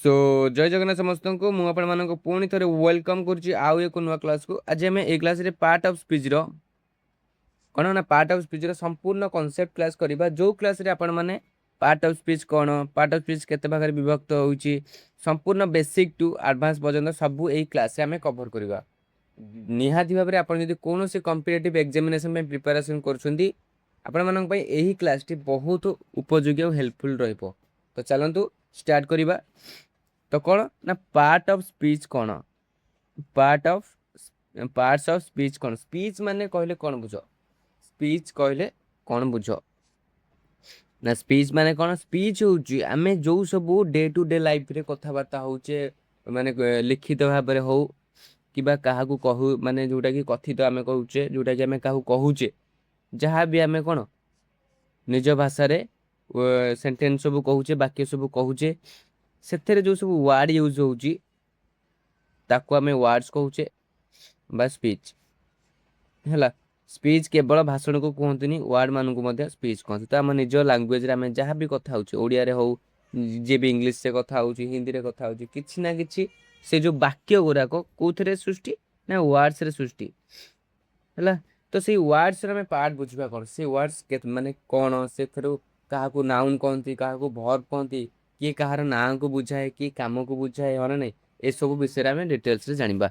सो जय जगन्नाथ समस्त को मु आपण मानको पुणी थरे वेलकम करूची आउ एक नुआ क्लास को आज हमें ए क्लास रे पार्ट ऑफ स्पीच रो कोन ना पार्ट ऑफ स्पीच रो संपूर्ण कांसेप्ट क्लास करबा जो क्लास रे आपण माने part of speech cone part of speech केते भाग रे विभक्त होउची संपूर्ण बेसिक टू एडवांस पर्यंत सब ए क्लास रे हमें कवर करबा निहाती भाबरे आपण यदि कोनोसी कॉम्पिटिटिव एग्जामिनेशन में प्रिपरेशन करछुंदी आपण मानक पई एही क्लास टी बहुत उपयोगी और हेल्पफुल रहइबो तो चलंतु स्टार्ट करबा तो कौन ना पार्ट ऑफ स्पीच कौन part of parts of speech कौन स्पीच माने कहले कौन बुझ स्पीच कहले कौन बुझ ना स्पीच माने कौन स्पीच होउची आमे जो सब डे टू डे लाइफ रे कथा बार्ता होउचे माने लिखित भाव रे हो किबा काहा को कहू माने जोटा कि कथित आमे कहूचे जोटा कि आमे काहू कहूचे जहाँ भी आमे कौन निज भाषा रे सेंटेंस सब कहूचे वाक्य सब कहूचे ସେଥିରେ ଯୋଉ ସବୁ ୱାର୍ଡ ୟୁଜ ହଉଛି ତାକୁ ଆମେ ୱାର୍ଡସ୍ କହୁଛେ ବା ସ୍ପିଚ୍ ହେଲା ସ୍ପିଚ୍ କେବଳ ଭାଷଣକୁ କୁହନ୍ତୁନି ୱାର୍ଡ ମାନଙ୍କୁ ମଧ୍ୟ ସ୍ପିଚ୍ କହନ୍ତି ତ ଆମ ନିଜ ଲାଙ୍ଗୁଏଜରେ ଆମେ ଯାହା ବି କଥା ହଉଛେ ଓଡ଼ିଆରେ ହଉ ଯିଏ ବି ଇଂଲିଶରେ କଥା ହଉଛି ହିନ୍ଦୀରେ କଥା ହଉଛି କିଛି ନା କିଛି ସେ ଯୋଉ ବାକ୍ୟ ଗୁଡାକ କୋଉଥିରେ ସୃଷ୍ଟି ନା ୱାର୍ଡସରେ ସୃଷ୍ଟି ହେଲା ତ ସେଇ ୱାର୍ଡସରେ ଆମେ ପାର୍ଟ ବୁଝିବା କ'ଣ ସେ ୱାର୍ଡସ୍ ମାନେ କ'ଣ ସେଥିରୁ କାହାକୁ ନାଉନ୍ କହନ୍ତି କାହାକୁ ଭର୍ବ କହନ୍ତି किए कहार ना को बुझाए कि काम को बुझाए हाँ ना ए सब विषय में डिटेल्स रे जानिबा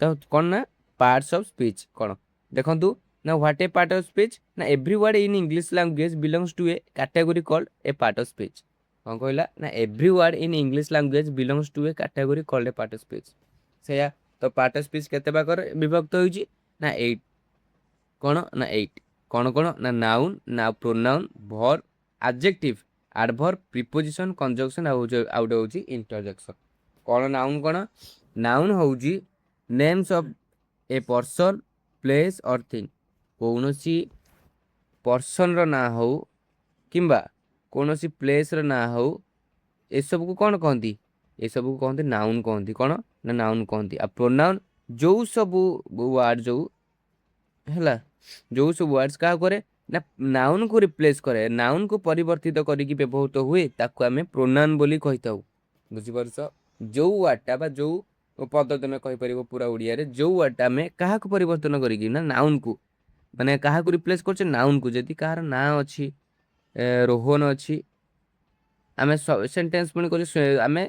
तो कौन ना पार्ट्स ऑफ स्पीच कौन देखंतु ना what a part of speech ना every word in English language belongs to a category called a part of speech कौन कहला ना every word in English language belongs to a category called a part of speech सेया तो part of speech केते भागर विभक्त होइची ना 8 कौन ना 8 कौन कौन ना नाउन ना pronoun verb adjective adverb preposition conjunction out होची इंटरजेक्शन कौन नाउन कौन नाउन होची names of a person place और थिंग कौनसी पर्सन रो ना हो किंबा कौनसी प्लेस रो ना हो ए सब को कौन कहती ए सब को कहते नाउन कहती कौन ना नाउन कहती आ प्रोनाउन जो सब वर्ड जो है जो सब वर्ड्स क्या करे ना नाउन को रिप्लेस करे नाउन को परिवर्तित करिकी व्यवहृत हुए ताको आमे प्रोनाउन बोली कहिताउ बुझी परछ जो वर्डटा बा जो पद तमे कहि परिबो पूरा ओडिया रे जो वर्डटा में काहा को परिवर्तन करिकी ना नाउन को माने काहा को रिप्लेस करछ नाउन को जदी काहार ना अछि रोहन अछि आमे सेंटेंस पुनी करी आमे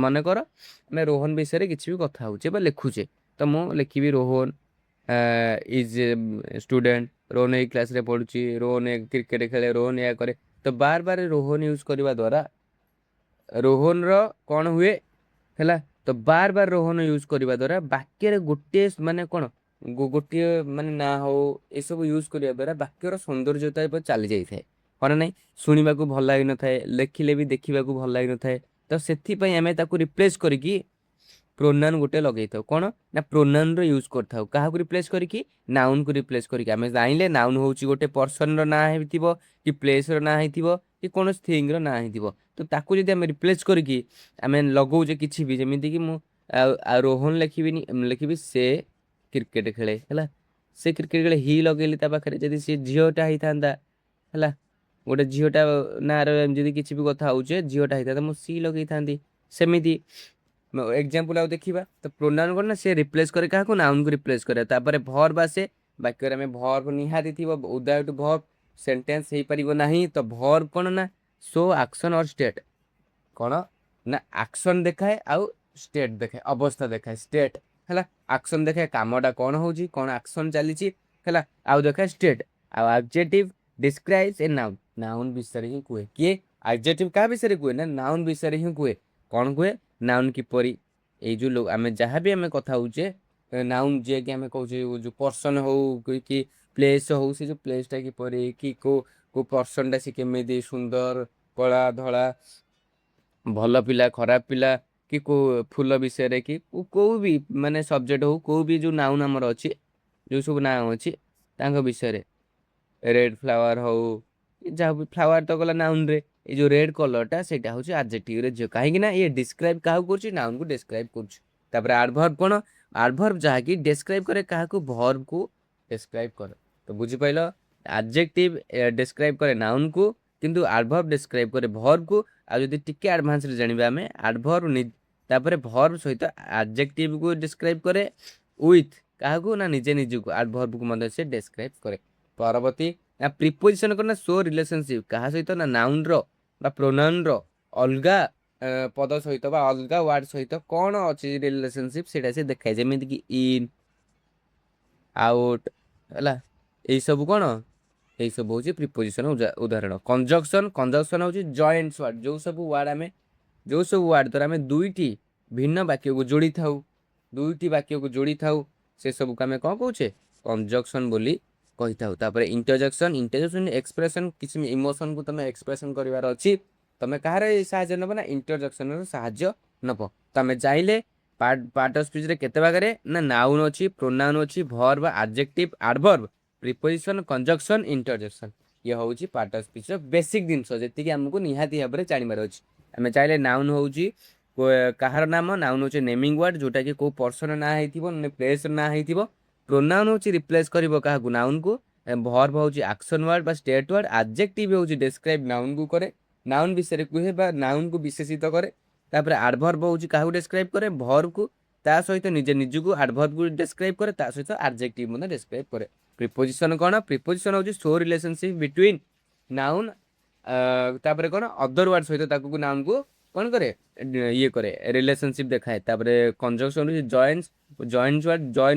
मने कर आमे रोहन विषय रे किछि भी कथा होचे बा लिखुचे त मो लिखिबी Rohan is student Rohan a class रे पढुची रोहन क्रिकेट खेले रोहन या करे तो बार बार रोहन यूज करबा द्वारा रोहन रो कोन हुए हैला तो बार बार रोहन यूज करबा द्वारा वाक्य रे गोटे माने कोन गोटे माने ना हो ए सब यूज करबा द्वारा वाक्य रो सौंदर्यता पर चली जाई थाए कोन नै सुनिबा को भल लागि न थाए लेखिले भी देखिबा को भल लागि न थाए तो सेथि पई हमें ताको रिप्लेस करिकी प्रोनाउन गोटे लगे था कौन ना प्रोनाउन रो यूज करथाउ काहा को रिप्लेस करिकी नाउन को रिप्लेस करिकी आमे जानिले नाउन होची गोटे पर्सन रो ना हेतिबो कि प्लेस रो ना हेतिबो कि कोनोस थिंग रो ना हेतिबो तो ताको जदी आमे रिप्लेस करिकी आमे लगौ जे किछि भी जेमिति कि मु रोहन लिखिबिनी लिखिबि से क्रिकेट खेले हैला से क्रिकेट खेले ही लगेली ता पाखरे जदी से जियोटा हिथांदा हैला गोटे झीटा ना जदि किसी भी कथा होचे झीटा होता तो सी लगे था सेमती एग्जांपल आउ देखिबा तो प्रोनाउन कोन ना से रिप्लेस करे काहा को नाउन को रिप्लेस करे तापर वर्ब आसे वाक्य रे में वर्ब निहाती थिबो विदाउट वर्ब सेंटेंस हे परिबो नाही तो वर्ब कोन ना सो एक्शन और स्टेट कोन ना एक्शन देखाए आउ स्टेट देखाए अवस्था देखाए स्टेट हैला एक्शन देखाए कामटा कोन होजी कोन एक्शन चली छी हैला आउ देखाए स्टेट आउ adjective describes a noun noun विषय ही कुए किए एडजेक्टिव का विषय कुए ना नाउन विषय ही कुए कौन कुए नाउन किपरि ए जो लोग आमे जहाँ भी आमे कथा होचे नाउन जे कि आमे कहूचे जो पर्सन हो कि प्लेस हो से जो प्लेसटा किपरि कि को पर्सनटा से केमिति सुंदर कला धला भल पिला खराब पिला कि को फूल विषय रे कि को भी माने सब्जेक्ट हो को भी जो नाउन हमर अछि जो सब नाम अछि तांग विषय रे रेड फ्लावर हो जहाँ भी फ्लावर तो गला नाउन रे ये जो रेड कलर टा सेटा होची एडजेक्टिव रे जो काहे कि ना ये डिस्क्राइब काहू करची नाउन को डिस्क्राइब करची तापर एडवर्ब कोन एडवर्ब जहाँ की डिस्क्राइब करे काहू वर्ब को डिस्क्राइब करे तो बुझी पाइलो एडजेक्टिव डिस्क्राइब करे नाउन को किंतु एडवर्ब डिस्क्राइब करे वर्ब को आ जदी टिके एडवांस रे जानिबा हमें एडवर्ब तापर भर्ब सहित एडजेक्टिव को डिस्क्राइब करे विथ काहाकू ना निजे निजको एडवर्ब को मदद से डिस्क्राइब करे। परवर्ती ना प्रीपोजिशन करना सो रिलेशनशिप कहा सहित ना नाउन रो बा प्रोनाउन रो अलगा पद सहित बा अलगा वर्ड सहित कौन अच्छी रिलेशनशिप सेटा से देखाए जेमिति कि इन आउट है यही सब कौन यही सब हूँ प्रिपोजिशन उदाहरण। कंजक्शन कंजक्शन हूँ जॉइंट वर्ड जो सब वर्ड आम जो सब वर्ड द्वारा आम दुईटी भिन्न वाक्य को जोड़ी था दुईटी वाक्य को जोड़ी था से सब को आम कौन कौचे कंजक्शन बोली कही था। तापर इंटरजेक्शन इंटरजेक्शन एक्सप्रेशन किसी इमोशन को तुम एक्सप्रेशन करार अच्छी तुम कहार साहाଯ୍य नब ना इंटरजेक्शन साहाଯ୍य नब। तुम चाहिए पार्ट ऑफ स्पीच रे केते भागरे ना नाउन अच्छी प्रोनाउन अच्छी verb adjective adverb preposition conjunction interjection ये हूँ पार्ट ऑफ स्पीच बेसिक जिनस जी आमको निहाती भाव में जानवर अच्छी। आम चाहिए नाउन हूँ कहार नाम नाउन हूँ नेमिंग वर्ड जोटा कि कौ पर्सन ना हो प्लेस ना हो। प्रोनाउन हूँ रिप्लेस कर क्या नाउन को। भर्ब हूँ एक्शन वर्ड बा स्टेट वर्ड एडजेक्टिव हूँ डिस्क्राइब नाउन को करे नाउन विषय कहे बा नाउन को विशेषित करे। तापर एडवर्ब हूँ क्या डिस्क्राइब करे भर्ब को ता सहित निजे निजको एडवर्ब को डिस्क्राइब करे ता सहित एडजेक्टिव डिस्क्राइब करे। प्रीपोजिशन कौन प्रीपोजिशन हूँ सो रिलेशनशिप बिटवीन नाउन तापर कौन अदर वर्ड सहित ताकू नाउन को कौन करे ये करे रिलेशनशिप देखाए। तापर कंजक्शन हूँ जॉइन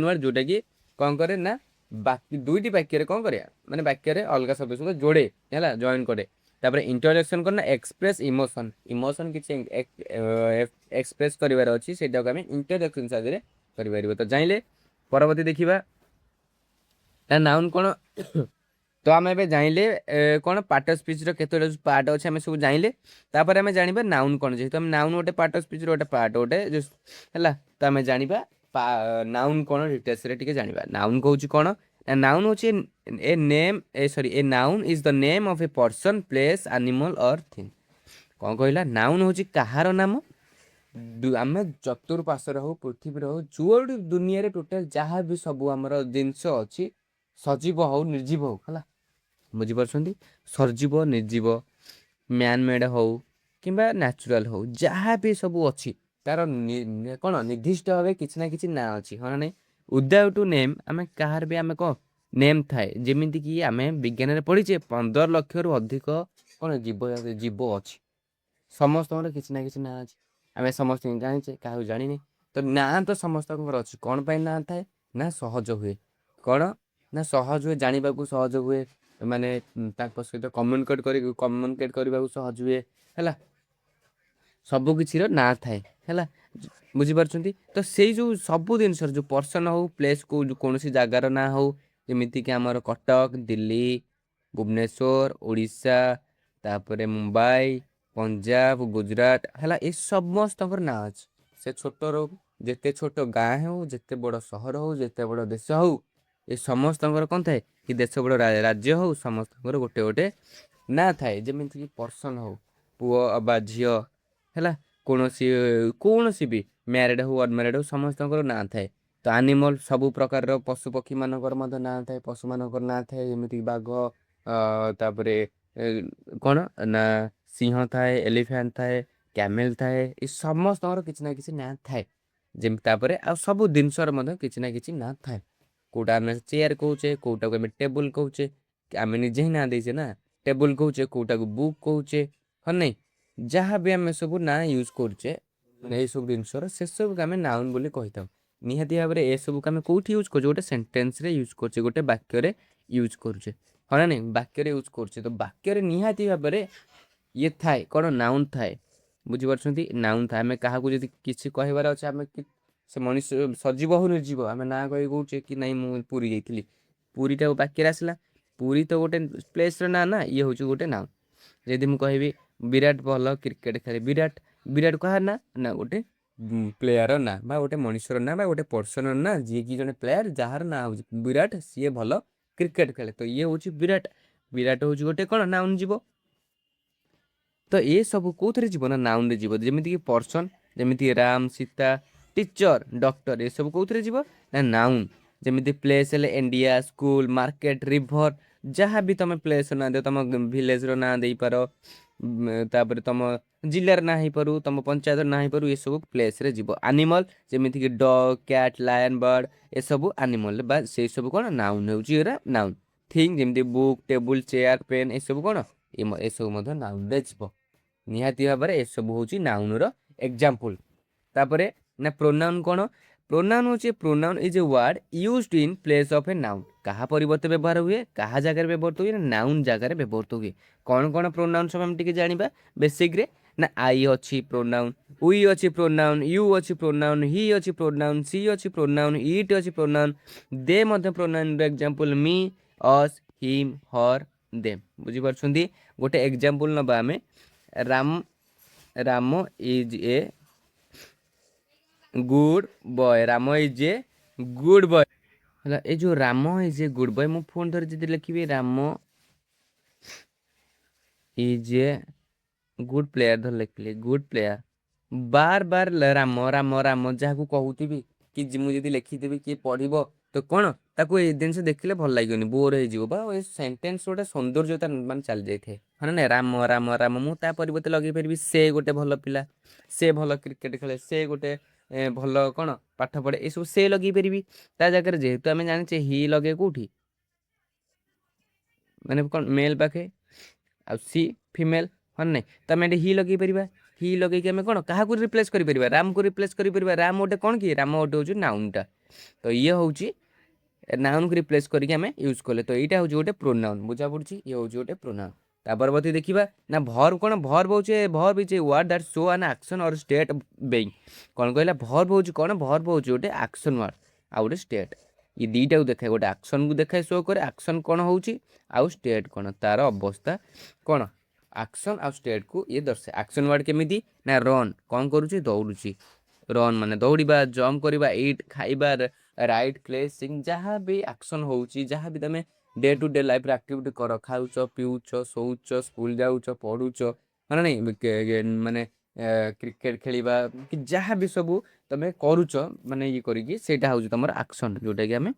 वर्ड जोटा कि कौन करे ना बाकी दुईटी वाक्य कौन करे माने वाक्य अलग शब्द सहित जोड़े है जॉइन करे। तापर इंटरजेक्शन करना एक्सप्रेस इमोशन इमोशन किसी एक्सप्रेस करार अच्छी से आम इंटरजेक्शन साहाय्य कर। तो जाइले परवर्ती देखा नाउन कौन तो आम ए जाइले कौन पार्ट ऑफ स्पीच केते पार्ट अच्छे आम सब जाइले तापर आम जाना नाउन कौन जेहतु आम नाउन गोटे पार्ट ऑफ स्पीच गोटे पार्ट गोटे है तो आम जाना नाउन कौन डिटेल्स रे जाना। नाउन कहूँ कौन नाउन हूँ a name a sorry a noun is the name of a person place animal or thing. कौन कहला नाउन हूँ कहार नाम आम चतुर्पार्श्वर हो पृथ्वी हो जो दुनिया टोटाल जहाँ भी सब आम जिनस अच्छी सजीव हो निर्जीव हो है बुझीपार सजीव निर्जीव मैन मेड हो कि न्याचुराल हो जहाँ भी सब अच्छी तार कौन निर्दिष्ट भाव किसी ना कि ना अच्छी हाँ ना विदाउट नेम आम कहार भी आम कौन नेम थाए जमीती कि आम विज्ञान पढ़ीचे 15 लाख रु अधिक कौन जीव जीव अच्छी समस्त किसी ना कि ना अच्छी आम समस्त जाचे क्या जानी तो ना तो समस्त अच्छी कौन पाई ना थाए ना सहज हुए कौन ना सहज हुए जानवा को सहज हुए माने सहित कम्युनिकेट करने सहज हुए है सब किसी ना थाए है बुझीपार। तो से जो सब जिन जो पर्सन हो प्लेस को कौन सी जगार ना हो जमीक आमर कटक दिल्ली भुवनेश्वर ओडिशा तापर मुंबई पंजाब गुजरात है ये समस्त ना अच्छे से छोट रो जिते छोट गाँ हो जिते बड़ सहर हो जिते बड़ देश हो ये समस्त कौन थाए कि देश बड़ राज्य हो समस्त गोटे गोटे ना थाए जमीक पर्सन हो पुओ बा झील है कौन सी भी मैरिड हो अनमैरिड हो समस्त ना थाए। तो एनिमल सब प्रकार पशु पक्षी मानकर ना थाए पशु मानकर ना थाए जमीक बाघ तापरे कौन ना सिंह थाए एलिफेंट थाए कैमेल थाए ये समस्त किसी ना कि ना थाए जमी आ सब जिनसर किसी ना कि ना थाए कोटा आम चेयर कौचे कोटा को टेबुल कौचे आम निजे ही ना देचे ना टेबुल कौचे कोटा को बुक कौचे हाँ नहीं जहाँ भी आम सब ना यूज करुचे यही सब जिनसर से सब आम नाउन बोली कही था निहाती भाव में ये सब आम कौटी यूज कर गोटे सेंटेंस रे यूज कर गोटे वाक्य यूज करुचे हाँ ना नहीं वाक्य यूज करुचे तो वाक्य निहाती भाव में ये थाए कौन नाउन थाए बुझीपार नाउन थाए आम क्या किसी कहबार अच्छे आम से मनुष्य सजीव हो निर्जीव आम ना कही कौचे कि नहीं मुझे पूरी जाइली पूरीटा वाक्य आसला पूरी तो गोटे प्लेस ना ना ये हूँ गोटे नाउन जदि मुझे कहि विराट भल क्रिकेट खेले विराट विराट कह ना ना गोटे प्लेयर ना बा गोटे मनुष्यर ना बा गोटे पर्सन ना जी कि जड़े प्लेयर जार ना हो विराट सी भल क्रिकेट खेले तो ये हूँ विराट विराट हूँ गोटे कौन नाउन जीव। तो ये सब कौन जीव ना नाउन रे जीव जमीक पर्सन जमी राम सीता टीचर डॉक्टर ये सब कौन जीव ना नाउन जमी प्लेस हेले इंडिया स्कूल मार्केट रिभर जहाँ भी तुम प्लेस ना दे तुम विलेज रो ना दे पार तापर तुम जिलार ना हो पारू तुम पंचायत ना हो पारू ये सब प्लेस रे जीव एनिमल जेमिति कि डॉग कैट लायन बर्ड ये सब एनिमल बा से सब कोन नाउन होउची एरा नाउन थिंग जेमिति बुक टेबुल चेयर पेन ये सब कोन ये सब मध्य नाउन रे जीव निहाती भाव में ये सब होउची नाउन रो एग्जांपल तापरे ना प्रोनाउन कोन प्रोनाउन होची pronoun is a word used in place of a noun कहा परिवर्ते व्यवहार हुए कहा जगह व्यवहार हुए नाउन जगह व्यवहार हुए कौन कौन प्रोनाउन सब हम टिके जानिबा बेसिक रे ना आई अच्छी प्रोनाउन वी अच्छी प्रोनाउन यू अच्छी प्रोनाउन ही अच्छी प्रोनाउन सी अच्छी प्रोनाउन इट अच्छी प्रोनाउन दे मध्य प्रोनाउन एग्जांपल मी अस हिम हर देम बुझी परछुंदी गोटे एग्जांपल नबा हमें Ram Ram is a good boy Ram is a good boy ହେଲା ଏ ଯୋଉ Ram is a good boy ମୁଁ ଫୋନ୍ ଧରି ଯଦି ଲେଖିବି Ram is a good player ଧରି ଲେଖିଲି ଗୁଡ୍ ପ୍ଲେୟାର ବାର ବାର ରାମ ରାମ ରାମ ଯାହାକୁ କହୁଥିବି କି ମୁଁ ଯଦି ଲେଖିଥିବି କିଏ ପଢିବ ତ କ'ଣ ତାକୁ ଏଇ ଜିନିଷ ଦେଖିଲେ ଭଲ ଲାଗିବନି ବୋର ହେଇଯିବ ବା ଏ ସେଣ୍ଟେନ୍ସ ଗୋଟେ ସୌନ୍ଦର୍ଯ୍ୟତା ମାନେ ଚାଲି ଯାଇଥାଏ ହଁ ନା ରାମ ରାମ ରାମ ମୁଁ ତା ପରିବର୍ତ୍ତେ ଲଗେଇ ପାରିବି ସେ ଗୋଟେ ଭଲ ପିଲା ସେ ଭଲ କ୍ରିକେଟ ଖେଳେ ସେ ଗୋଟେ ଭଲ କ'ଣ ପାଠ ପଢେ ଏସବୁ ସେ ଲଗେଇ ପାରିବି ତା ଜାଗାରେ ଯେହେତୁ ଆମେ ଜାଣିଛେ ହି ଲଗେଇ କୋଉଠି ମାନେ କ'ଣ ମେଲ୍ ପାଖେ ଆଉ ସି ଫିମେଲ୍ ହଁ ନାଇଁ ତ ଆମେ ଏଠି ହି ଲଗେଇ ପାରିବା ହି ଲଗେଇକି ଆମେ କ'ଣ କାହାକୁ ରିପ୍ଲେସ୍ କରିପାରିବା ରାମକୁ ରିପ୍ଲେସ୍ କରିପାରିବା ରାମ ଗୋଟେ କ'ଣ କି ରାମ ଗୋଟେ ହେଉଛି ନାଉନଟା ତ ଇଏ ହେଉଛି ନାଉନକୁ ରିପ୍ଲେସ୍ କରିକି ଆମେ ୟୁଜ୍ କଲେ ତ ଏଇଟା ହେଉଛି ଗୋଟେ ପ୍ରୋନାଉନ୍ ବୁଝା ପଡ଼ୁଛି ଇଏ ହେଉଛି ଗୋଟେ ପ୍ରୋନାଉନ୍ ତା ପରବର୍ତ୍ତୀ ଦେଖିବା ନା ଭର୍ବ କ'ଣ ଭର୍ବ ହେଉଛି verb is a word that show an action or state being କ'ଣ କହିଲା ଭର୍ବ ହେଉଛି କ'ଣ ଭର୍ବ ହେଉଛି ଗୋଟେ ଆକ୍ସନ୍ ୱାର୍ଡ ଆଉ ଗୋଟେ ଷ୍ଟେଟ୍ ये दुईटा को देखाए गोटे आक्शन को देखाए शो करे आक्शन कौन होउची आउ स्टेट कौन तार अवस्था कौन आक्शन आउ स्टेट को ये दर्शाए आक्शन वर्ड केमिति ना रन कौन करूची दौड़ुची रन माने दौड़ीबा जंप करबा ईट खाइबा राइट प्ले सिंग जहाँ भी आक्शन होउची जहाँ भी तमे day to day life activity कर खाउच पीउच सोउच स्कूल जाउच पढ़ुच माने नहीं माने क्रिकेट खेलिबा कि जहाँ भी सबू तमे करूच माने ये करिकी सेटा होउची तमर एक्शन जोटा कि हमें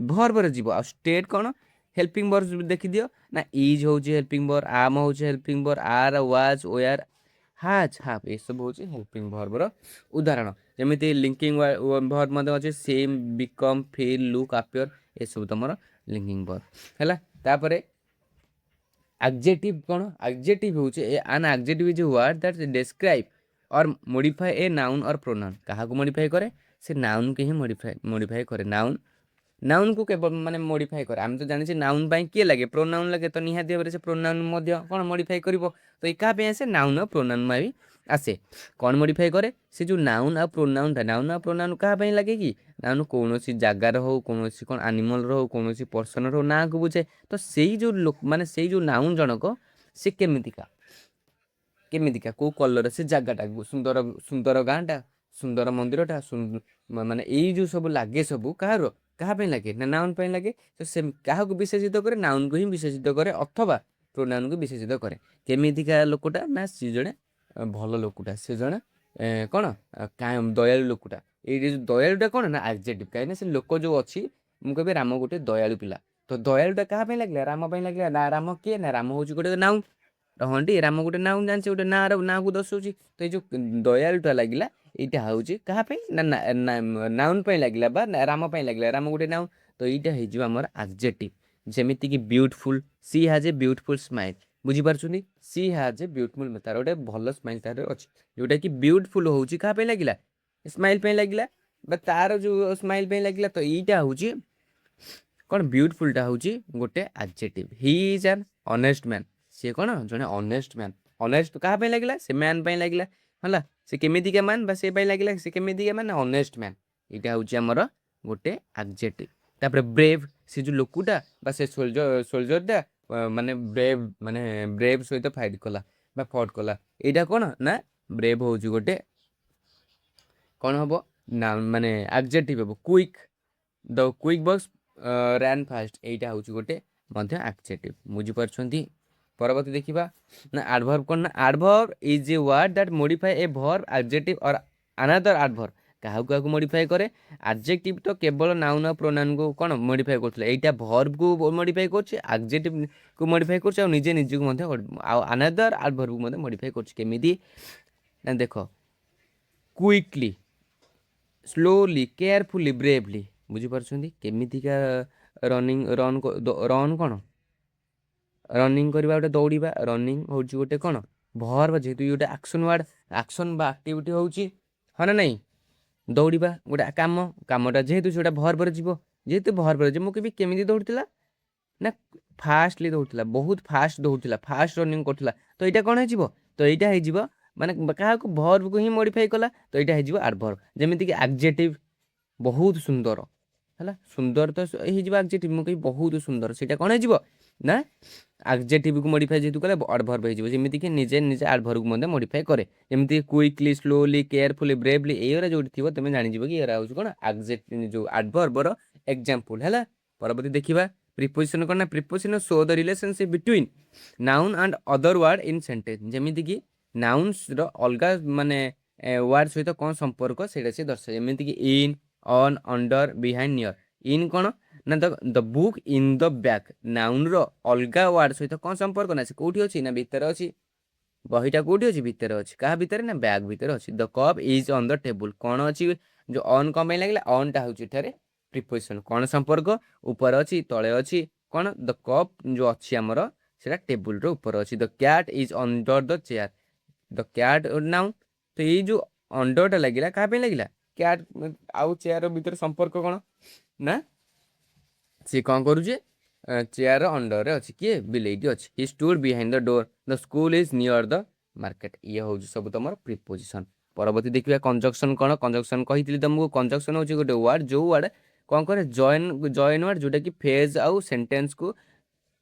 भर्ब रे जीवो आ स्टेट कोन हेल्पिंग वर्ब देखि दियो ना इज होउची हेल्पिंग वर्ब आम होउची helping verb are was were has have ए सब होउची हेल्पिंग वर्ब रो उदाहरण जेमिति लिंकिंग वर्ब मध्ये अछि seem become feel look appear ए सब तमर लिंकिंग वर्ब हैला तापरे एडजेक्टिव कौन एडजेक्टिव होउचे an adjective is a word that describe or modify a noun or pronoun कहा को मॉडिफाई करे से नाउन के ही मॉडिफाई करे नाउन नाउन को केवल माने मॉडिफाई करे हम तो जानि नाउन बाई किए लगे प्रोनाउन लगे तो निहाती भाव से प्रोनाउन मध्य कौन मॉडिफाई करिवो तो ये क्या आसे नाउन और प्रोनाउन में भी आसे कौन मॉडिफाई करे से जो नाउन और प्रोनाउन था नाउन और प्रोनाउन क्या लगे कि नाउन कौन जगार हो कौन कौन एनिमल हो कौन पर्सन हो ना को बुझे तो से जो लोक माने से जो नाउन जनक से केमितिका केमितिका को कलर से जगटा सुंदर सुंदर गाँटा सुंदर मंदिरटा माने यही जो सब लगे सब कहार क्या लगे ना नाउन लगे तो से क्या विशेषित करे नाउन को ही विशेषित करे अथवा प्रोनाउन को विशेषित करे केमितिका लोकटा ना सी जड़े भल लोकटा सी जड़े कौन दयालु लोकटा ये दयालुटा कौन ना एडजेक्टिव कहीं से लोक जो अच्छी मुझे कह राम गोटे दयालु पिला तो दयालुटा क्या लगे राम लगे ना राम किए ना राम हूँ गोटे नाउन हाँ टी राम गोटे नाउन जानी गोटे ना ना को दर्शाऊँ तो ये जो दयालुटा लगे यहाँ हूँ क्या नाउन लगे राम लगे राम गोटे नाउन तो यहाँ होमर एडजेक्टिव जमीती कि beautiful she has a beautiful smile बुझीपार्टी सी हैज ए ब्यूटीफुल तार गोटे भल स्माइल तार अच्छी जोटा कि ब्यूटीफुल हूँ क्या लगे स्माइल लगे तार जो स्माइल लगे तो यहाँ हूँ कौन ब्यूटीफुलटा हूँ गोटे adjective he is an honest man सी कौन जड़े ऑनेस्ट मैन ऑनेस्ट क्या लगे से मैन लगे है से केमितिका मैन बा से लगे से केमितिका मैन ऑनेस्ट मैन यहाँ हूँ आमर गोटे एडजेक्टिव तापर ब्रेव से जो लोकटा बा से सोल्जरटा माने ब्रेव सहित फाइट कला बा फट कला यहाँ कौन ना ब्रेव हूँ गोटे कौन हम ना माने एडजेक्टिव हम quick the quick box ran fast यहाँ हूँ गोटे एडजेक्टिव बुझीपार्टी परवर्ती देखा ना एडवर्ब कौन ना adverb is a word that modify a verb adjective और अनदर एडवर्ब କାହାକୁ କାହାକୁ ମଡିଫାଏ କରେ ଆଡଜେକ୍ଟିଭ ତ କେବଳ ନାଉନ୍ ଆଉ ପ୍ରୋନାଉନ୍ କୁ କ'ଣ ମଡିଫାଏ କରୁଥିଲା ଏଇଟା ଭର୍ବ କୁ ମଡିଫାଏ କରୁଛି ଆଡଜେକ୍ଟିଭ କୁ ମଡିଫାଏ କରୁଛି ଆଉ ନିଜେ ନିଜକୁ ମଧ୍ୟ ଆଉ ଆନାଦର ଆଡଭର୍ବ କୁ ମଧ୍ୟ ମଡିଫାଏ କରୁଛି କେମିତି ନା ଦେଖ କୁଇକଲି ସ୍ଲୋଲି କେୟାରଫୁଲି ବ୍ରେଭଲି ବୁଝିପାରୁଛନ୍ତି କେମିତିକା ରନ୍ କ'ଣ ରନିଂ କରିବା ଗୋଟେ ଦୌଡ଼ିବା ରନିଂ ହେଉଛି ଗୋଟେ କ'ଣ ଭର୍ବ ଯେହେତୁ ଗୋଟେ ଆକ୍ସନ୍ ୱାର୍ଡ଼ ଆକ୍ସନ୍ ବା ଆକ୍ଟିଭିଟି ହେଉଛି ହଁ ନା ନାଇଁ ଦୌଡ଼ିବା ଗୋଟେ କାମଟା ଯେହେତୁ ସେଟା ଭର୍ବରେ ଯିବ ଯେହେତୁ ଭର୍ବରେ ଯିବ ମୁଁ କେବେ କେମିତି ଦୌଡ଼ିଥିଲା ନା ଫାଷ୍ଟଲି ଦୌଡ଼ୁଥିଲା ବହୁତ ଫାଷ୍ଟ ଦୌଡ଼ୁଥିଲା ଫାଷ୍ଟ ରନିଂ କରୁଥିଲା ତ ଏଇଟା କ'ଣ ହେଇଯିବ ତ ଏଇଟା ହେଇଯିବ ମାନେ କାହାକୁ ଭର୍ବକୁ ହିଁ ମଡିଫାଇ କଲା ତ ଏଇଟା ହେଇଯିବ ଆଡଭର୍ବ ଯେମିତିକି ଆଡଜେକ୍ଟିଭ ବହୁତ ସୁନ୍ଦର ହେଲା ସୁନ୍ଦର ତ ହେଇଯିବ ଆଡଜେକ୍ଟିଭ ମୁଁ କହିବି ବହୁତ ସୁନ୍ଦର ସେଇଟା କ'ଣ ହେଇଯିବ ନା ଆଡଜେକ୍ଟିଭକୁ ମଡିଫାଏ ଯେହେତୁ କଲେ ଆଡଭର୍ବ ହେଇଯିବ ଯେମିତିକି ନିଜେ ନିଜେ ଆଡଭର୍ବକୁ ମଧ୍ୟ ମଡିଫାଏ କରେ ଯେମିତି କୁଇକଲି ସ୍ଲୋଲି କେୟାରଫୁଲି ବ୍ରେଭଲି ଏଇଗୁରା ଯୋଉଠି ଥିବ ତମେ ଜାଣିଯିବ କି ଏରା ହେଉଛି କ'ଣ ଆଡଜେକ୍ଟିଭ ଯୋଉ ଆଡଭର୍ବର ଏକ୍ଜାମ୍ପଲ ହେଲା ପରବର୍ତ୍ତୀ ଦେଖିବା ପ୍ରିପୋଜିସନ କ'ଣ ନା preposition show the relationship between noun and other word in sentence ଯେମିତିକି ନାଉନ୍ସର ଅଲଗା ମାନେ ୱାର୍ଡ ସହିତ କ'ଣ ସମ୍ପର୍କ ସେଇଟା ସେ ଦର୍ଶାଏ ଯେମିତିକି in on under behind near in କ'ଣ ନା the book in the bag ନାଉନ୍ର ଅଲଗା ୱାର୍ଡ ସହିତ କ'ଣ ସମ୍ପର୍କ ନା ସେ କୋଉଠି ଅଛି ନା ଭିତରେ ଅଛି ବହିଟା କୋଉଠି ଅଛି ଭିତରେ ଅଛି କାହା ଭିତରେ ନା ବ୍ୟାଗ୍ ଭିତରେ ଅଛି the cup is on the table କ'ଣ ଅଛି ଯୋଉ ଅନ୍ କ'ଣ ପାଇଁ ଲାଗିଲା ଅନ୍ଟା ହେଉଛି ଏଠାରେ ପ୍ରିପୋଜିସନ କ'ଣ ସମ୍ପର୍କ ଉପରେ ଅଛି ତଳେ ଅଛି କ'ଣ ଦ କପ୍ ଯୋଉ ଅଛି ଆମର ସେଟା ଟେବୁଲର ଉପରେ ଅଛି the cat is under the chair the cat noun ତ ଏଇ ଯୋଉ ଅଣ୍ଡରଟା ଲାଗିଲା କାହା ପାଇଁ ଲାଗିଲା କ୍ୟାଟ୍ ଆଉ ଚେୟାର ଭିତରେ ସମ୍ପର୍କ କ'ଣ ନା ସିଏ କ'ଣ କରୁଛି ଚେୟାର ଅଣ୍ଡରରେ ଅଛି କିଏ ବିଲେଇଟି ଅଛି he stood behind the door the school is near the market ଇଏ ହେଉଛି ସବୁ ତମର ପ୍ରିପୋଜିସନ ପରବର୍ତ୍ତୀ ଦେଖିବା କଞ୍ଜକ୍ସନ କ'ଣ କଞ୍ଜକ୍ସନ କହିଥିଲି ତମକୁ କଞ୍ଜକ୍ସନ ହେଉଛି ଗୋଟେ ୱାର୍ଡ ଯୋଉ ୱାର୍ଡ କ'ଣ କରେ ଜଏନ୍ ୱାର୍ଡ ଯୋଉଟାକି ଫେଜ୍ ଆଉ ସେଣ୍ଟେନ୍ସକୁ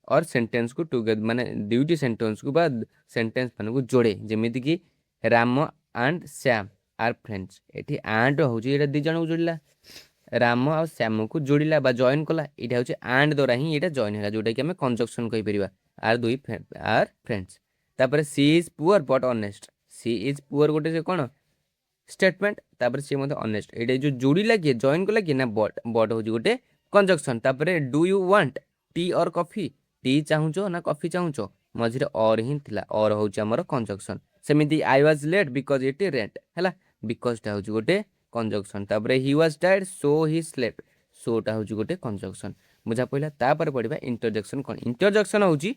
ଅର୍ ସେଣ୍ଟେନ୍ସକୁ ଟୁଗେଦର ମାନେ ଦୁଇଟି ସେଣ୍ଟେନ୍ସକୁ ବା ସେଣ୍ଟେନ୍ସ ମାନଙ୍କୁ ଯୋଡ଼େ ଯେମିତିକି Ram and Shyam R friends ଏଠି ଆଣ୍ଡ ହେଉଛି ଏଇଟା ଦୁଇ ଜଣଙ୍କୁ ଯୋଡ଼ିଲା ରାମ ଆଉ ଶ୍ୟାମକୁ ଯୋଡ଼ିଲା ବା ଜଏନ୍ କଲା ଏଇଟା ହେଉଛି ଆଣ୍ଡ ଦ୍ୱାରା ହିଁ ଏଇଟା ଜଏନ୍ ହେଲା ଯୋଉଟାକି ଆମେ କଞ୍ଜକ୍ସନ କହିପାରିବା ଆର୍ ଫ୍ରେଣ୍ଡସ୍ ତାପରେ C is poor but honest C is poor ଗୋଟେ ସେ କ'ଣ ଷ୍ଟେଟମେଣ୍ଟ ତାପରେ ସିଏ ମଧ୍ୟ ଅନେଷ୍ଟ ଏଇଟା ଯୋଉ ଯୋଡ଼ିଲା କିଏ ଜଏନ୍ କଲା କିଏ ନା ବଟ୍ ହେଉଛି ଗୋଟେ କଞ୍ଜକ୍ସନ ତାପରେ do you want tea or coffee tea ଚାହୁଁଛ ନା କଫି ଚାହୁଁଛ ମଝିରେ ଅର୍ ହିଁ ଥିଲା ଅର୍ ହେଉଛି ଆମର କଞ୍ଜକ୍ସନ ସେମିତି I was late because it rained ହେଲା ବିକଜଟା ହେଉଛି ଗୋଟେ କଞ୍ଜକ୍ସନ ତାପରେ he was tired so he slept ସୋଟା ହେଉଛି ଗୋଟେ କଞ୍ଜକ୍ସନ ବୁଝା ପଡ଼ିଲା ତାପରେ ପଢ଼ିବା ଇଣ୍ଟରଜେକ୍ସନ କ'ଣ ଇଣ୍ଟରଜେକ୍ସନ ହେଉଛି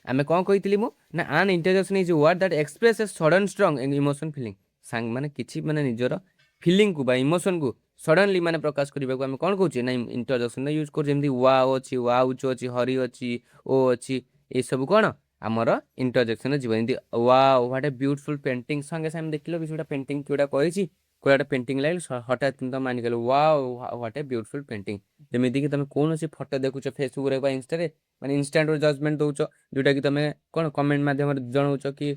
ଆମେ କ'ଣ କହିଥିଲି ମୁଁ ନା an interjection is word that express a sudden strong emotion feeling ସାଙ୍ଗ ମାନେ କିଛି ମାନେ ନିଜର ଫିଲିଙ୍ଗକୁ ବା ଇମୋସନକୁ ସଡନଲି ମାନେ ପ୍ରକାଶ କରିବାକୁ ଆମେ କ'ଣ କହୁଛେ ନା ଇଣ୍ଟରଜେକ୍ସନ ୟୁଜ୍ କରୁଛେ ଯେମିତି ୱାଓ ଅଛି ୱାଉଚ୍ ଅଛି ହରି ଅଛି ଓ ଅଛି ଏସବୁ କ'ଣ ଆମର ଇଣ୍ଟରଜେକ୍ସନରେ ଯିବ ଯେମିତି wow what a beautiful painting ସାଙ୍ଗେ ସାଙ୍ଗେ ଦେଖିଲ କିଛି ଗୋଟେ ପେଣ୍ଟିଂ କିଉଟା କରିଛି ଗୋଟେ ପେଣ୍ଟିଂ ଲାଗିଲ ହଠାତ୍ ତମେ ମାନିଗଲ wow what a beautiful painting ଯେମିତିକି ତମେ କୌଣସି ଫଟୋ ଦେଖୁଛ ଫେସବୁକରେ ବା ଇନଷ୍ଟାରେ ମାନେ ଇନଷ୍ଟାଣ୍ଟ ଜଜମେଣ୍ଟ ଦେଉଛ ଯୋଉଟାକି ତମେ କ'ଣ କମେଣ୍ଟ ମାଧ୍ୟମରେ ଜଣାଉଛ କି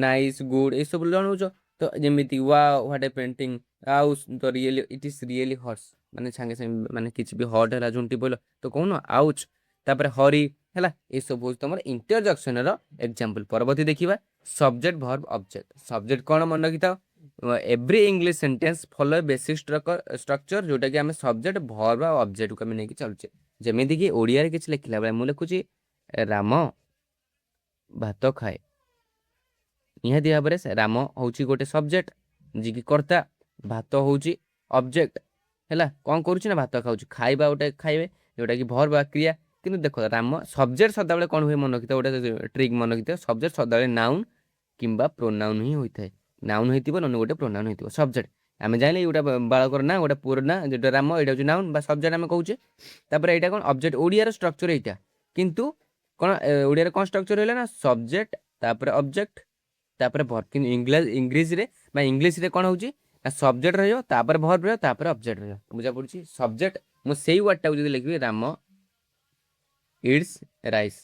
ନାଇସ୍ ଗୁଡ୍ ଏସବୁ ଜଣାଉଛ ତ ଯେମିତି ୱାଓ ହ୍ୱାଟ୍ ଏ ପେଣ୍ଟିଂ ଆଉ ତ really it is really huts ମାନେ ସାଙ୍ଗେ ସାଙ୍ଗେ ମାନେ କିଛି ବି ହଟ୍ ହେଲା ଝୁଣ୍ଟି ପଡ଼ିଲ ତ କହୁନ ଆଉଚ୍ ତାପରେ ହରି ହେଲା ଏସବୁ ହେଉଛି ତମର ଇଣ୍ଟରଜେକ୍ସନର ଏକ୍ଜାମ୍ପଲ ପରବର୍ତ୍ତୀ ଦେଖିବା ସବଜେକ୍ଟ ଭର୍ବ ଅବଜେକ୍ଟ ସବଜେକ୍ଟ କ'ଣ ମନେ ରଖିଥାଅ every English sentence follow basic structure ଯୋଉଟାକି ଆମେ ସବଜେକ୍ଟ ଭର୍ବ ଆଉ ଅବଜେକ୍ଟକୁ ଆମେ ନେଇକି ଚାଲୁଛେ ଯେମିତିକି ଓଡ଼ିଆରେ କିଛି ଲେଖିଲା ବେଳେ ମୁଁ ଲେଖୁଛି ରାମ ଭାତ ଖାଏ ନିହାତି ଭାବରେ ରାମ ହେଉଛି ଗୋଟେ ସବଜେକ୍ଟ ଯିଏକି କର୍ତ୍ତା ଭାତ ହେଉଛି ଅବଜେକ୍ଟ ହେଲା କ'ଣ କରୁଛି ନା ଭାତ ଖାଉଛି ଖାଇବା ଗୋଟେ ଖାଇବେ ଯୋଉଟାକି ଭର୍ବ ବା କ୍ରିୟା କିନ୍ତୁ ଦେଖ ରାମ ସବଜେକ୍ଟ ସଦାବେଳେ କ'ଣ ହୁଏ ମନେ ରଖିଥାଏ ଗୋଟେ ଟ୍ରିକ୍ ମନେ ରଖିଥାଏ ସବଜେକ୍ଟ ସଦାବେଳେ ନାଉନ୍ କିମ୍ବା ପ୍ରୋନାଉନ୍ ହିଁ ହୋଇଥାଏ ନାଉନ୍ ହେଇଥିବ ନହେଲେ ଗୋଟେ ପ୍ରୋନାଉନ୍ ହେଇଥିବ ସବଜେକ୍ଟ ଆମେ ଜାଣିଲେ ଗୋଟେ ବାଳକର ନା ଗୋଟେ ପୁଅର ନା ଯେଟା ରାମ ଏଇଟା ହେଉଛି ନାଉନ୍ ବା ସବଜେକ୍ଟ ଆମେ କହୁଛେ ତାପରେ ଏଇଟା କ'ଣ ଅବଜେକ୍ଟ ଓଡ଼ିଆର ଷ୍ଟ୍ରକ୍ଚର ଏଇଟା କିନ୍ତୁ କ'ଣ ଓଡ଼ିଆରେ କ'ଣ ଷ୍ଟ୍ରକ୍ଚର ରହିଲା ନା ସବଜେକ୍ଟ ତାପରେ ଅବଜେକ୍ଟ ତାପରେ ଭର୍ବ କିନ୍ତୁ ଇଂଲିଶରେ କ'ଣ ହେଉଛି ନା ସବଜେକ୍ଟ ରହିବ ତାପରେ ଭର୍ବ ରହିବ ତାପରେ ଅବଜେକ୍ଟ ରହିବ ବୁଝା ପଡୁଛି ସବଜେକ୍ଟ ମୁଁ ସେଇ ୱାର୍ଡଟାକୁ ଯଦି ଲେଖିବି ରାମ ଇଟ୍ସ ରାଇସ୍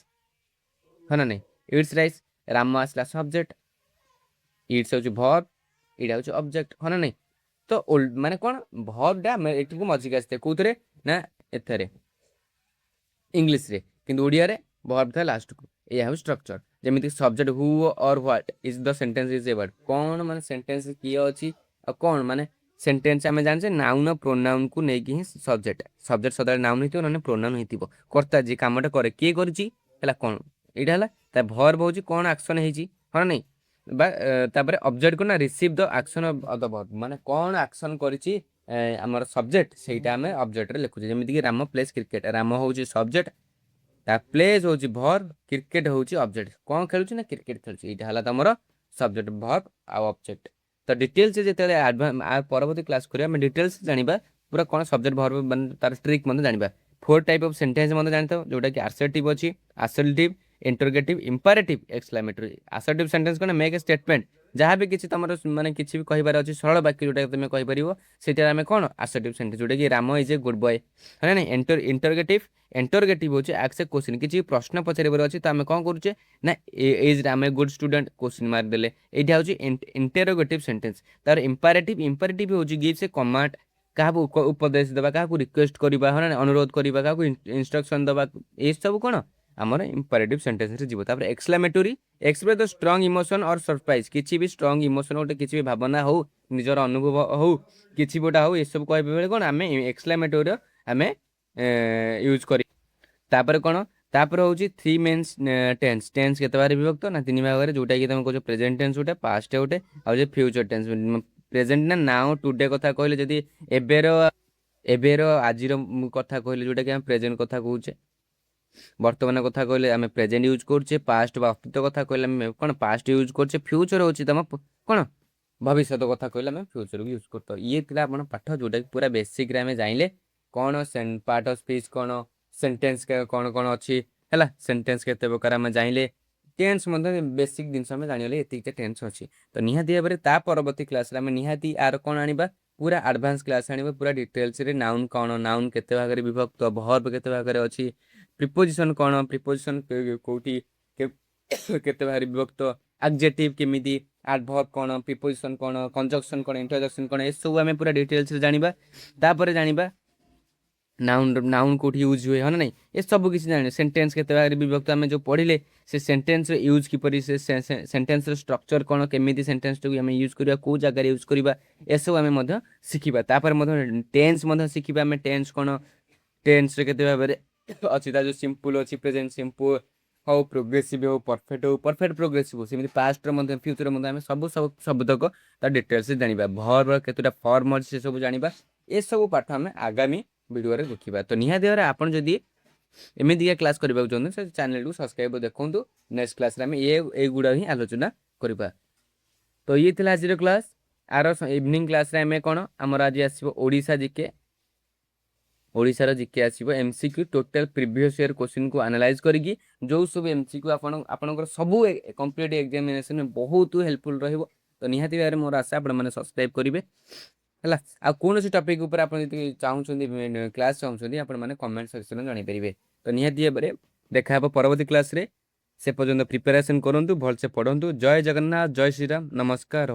ହଁ ନା ନାଇଁ ଇଟ୍ସ ରାଇସ୍ ରାମ ଆସିଲା ସବଜେକ୍ଟ ଇଟ୍ସ ହେଉଛି ଭର୍ବ ଏଇଟା ହେଉଛି ଅବଜେକ୍ଟ ହଁ ନା ନାଇଁ ତ ମାନେ କ'ଣ ଭର୍ବଟା ଆମେ ଏଠିକୁ ମଝିକି ଆସିଥାଏ କୋଉଥିରେ ନା ଏଥିରେ ଇଂଲିଶରେ କିନ୍ତୁ ଓଡ଼ିଆରେ ଭର୍ବ ଥାଏ ଲାଷ୍ଟକୁ ଏଇଆ ହେଉଛି ଷ୍ଟ୍ରକ୍ଚର ଯେମିତି subject who or what is the sentence is a word କ'ଣ ମାନେ ସେଣ୍ଟେନ୍ସ କିଏ ଅଛି ଆଉ କ'ଣ ମାନେ सेंटेंस आम जाने नाउन प्रोनाउन को लेकिन ही सब्जेक्ट सब्जेक्ट सदा नाउन हो ना प्रोनाउन हो कर्ता जी कमटा करे किए कर कौन यहाँ है भर्ब हूँ कौन एक्शन होती हाँ नहीं तापर ऑब्जेक्ट को ना receive the action of the verb माने कौन एक्शन करिछि हमर सब्जेक्ट सेटा हमें ऑब्जेक्ट रे लिखुछे जेमिति कि राम प्लेस क्रिकेट राम होउछि सब्जेक्ट ता प्लेस होउछि वर्ब क्रिकेट होउछि ऑब्जेक्ट कौन खेलुछि ना क्रिकेट खेलुछि एटा हला तमरो सब्जेक्ट वर्ब आ ऑब्जेक्ट तो डिटेल्स जेते आ परवर्ती क्लास करिया हम डिटेल्स जानिबा पूरा कौन सब्जेक्ट वर्ब माने तार ट्रिक मन जानिबा फोर टाइप ऑफ सेंटेंस मन जानतो जोटा कि असर्टिव अछि assertive interrogative imperative exclamatory assertive sentence cone make a statement जहाँ भी किसी तुम माने किसी भी कहिबार अछि सरल वाक्य जोटा तुम कहि परिबो सेटा आमे कोन असर्टिव सेंटेंस जोटा कि Ram is a good boy है ना इंटरोगेटिव इंटरोगेटिव होचे आक्स ए क्वेश्चन किसी प्रश्न पचारिबार अछि त आमे कोन करूचे ना is Ram a good student question mark देले एटा होची इंटरोगेटिव सेंटेंस तार इंपेरेटिव इंपेरेटिव होची गिव्स ए कमांड काहबो उपदेश देबा काहको रिक्वेस्ट करिबा है ना अनुरोध करिबा काहको इंस्ट्रक्शन देबा ए सब कोन आमर इंपेरेटिव सेंटेंस रे जीवो तापर exclamatory express the strong emotion और सरप्राइज किसी भी स्ट्रांग इमोशन गोटे किसी भी भावना हो निजर अनुभव हो किसी गोटा हो ये सब कह बेले कौन आम एक्सक्लेमेटरी आम यूज कर तापर कौन तापर हूँ थ्री मेन्स टेन्स टेन्स केते बार विभक्त ना तीन भाग में जोटा कि तुम कह प्रेजेंट टेन्स गोटे पास्ट गोटे आउ फ्यूचर टेन्स प्रेजेंट ना नाउ टुडे कथा कहले जदि एबेर एबेर आजिर कथा कहले जोटा कि हम प्रेजेंट कथा कहूचे वर्तमान कथा कहले आम प्रेजेंट यूज करछे पास्ट बा अतीत कथा कहले आम कौन पास्ट यूज करछे फ्यूचर होची तुम कौन भविष्य कथा कहले आम फ्यूचर यूज करतो ये थिला आपण पाठ जोटा कि पूरा बेसिक रे आम जाइले कौन पार्ट ऑफ स्पीच कौन सेंटेंस कौन कौन अच्छी है सेंटेंस केते प्रकार आम जाइले टेन्स बेसिक जिनस आम जानिले एतिकटा टेन्स अच्छी तो निहाती भाव ता परवर्ती क्लास आम निहाती आर कौन आनिबा पूरा एडवांस क्लास आनिबा पूरा डिटेल्स रे नाउन कौन नाउन केते भाग रे विभक्त वर्ब केते भाग रे अच्छी प्रिपोजिशन कौन प्रिपोजिशन कोठी केते भाग रे विभक्त एडजेक्टिव केमिति एडवर्ब कौन प्रिपोजिशन कौन कंजक्शन कौन इंटरजेक्शन कौन ए सब आम पूरा डिटेल्स रे जानिबा तापर जानिबा नाउन नाउन कोठी यूज हुए है ना नहीं ये सब किसी जाने सेंटेंस केते भाग रे विभक्त आम जो पढ़िले से सेंटेंस रे यूज किपरि से सेंटेंस रे स्ट्रक्चर कौन केमिति सेंटेंस टू आम यूज करबा को जगह यूज करबा ए सब आम मध्य शिखिबा तापर मध्य टेंस मध्य शिखिबा आम टेंस कौन टेंस रे केते भाग रे अच्छी जो सिंपल अच्छी प्रेजेंट सिंपल हो प्रोग्रेसिव हो परफेक्ट प्रोग्रेसिव हो सेमि पास्ट रे फ्यूचर रे आम सब सब शब्दक ता डिटेल्स जानिबा भर्ब केतुटा फॉर्म अछि से सब जानिबा ए सब पाठ आम आगामी वीडियो रे देखिबा तो निहाती भाव आपण जदी एमिदिया क्लास करबा चाहते से चैनल को सब्सक्राइब देखंतु नेक्स्ट क्लास रे आम ए गुडा ही आलोचना करबा तो ये थिला आज क्लास आर इवनिंग क्लास रे आम कोन हमर आज आसीबो ओडिसा जीके ओडिसा जीके आसीबो MCQ total previous year question को एनालाइज करिकी जो सब एमसीक्यू आपनकर सब कंप्लीट एग्जामिनेशन में बहुत हेल्पफुल रहइबो तो निहाती भाव मोर आशा आपण माने सब्सक्राइब करिवे है आ कौन टॉपिक ऊपर आप चाहते क्लास चाहते आपण मैंने कमेंट सेक्शन में जानी पारे तो निहाती भाव देखा परवर्ती क्लास रे से पर्यंत प्रिपेरेसन करूँ भलसे पढ़ु जय जगन्नाथ जय श्रीराम नमस्कार।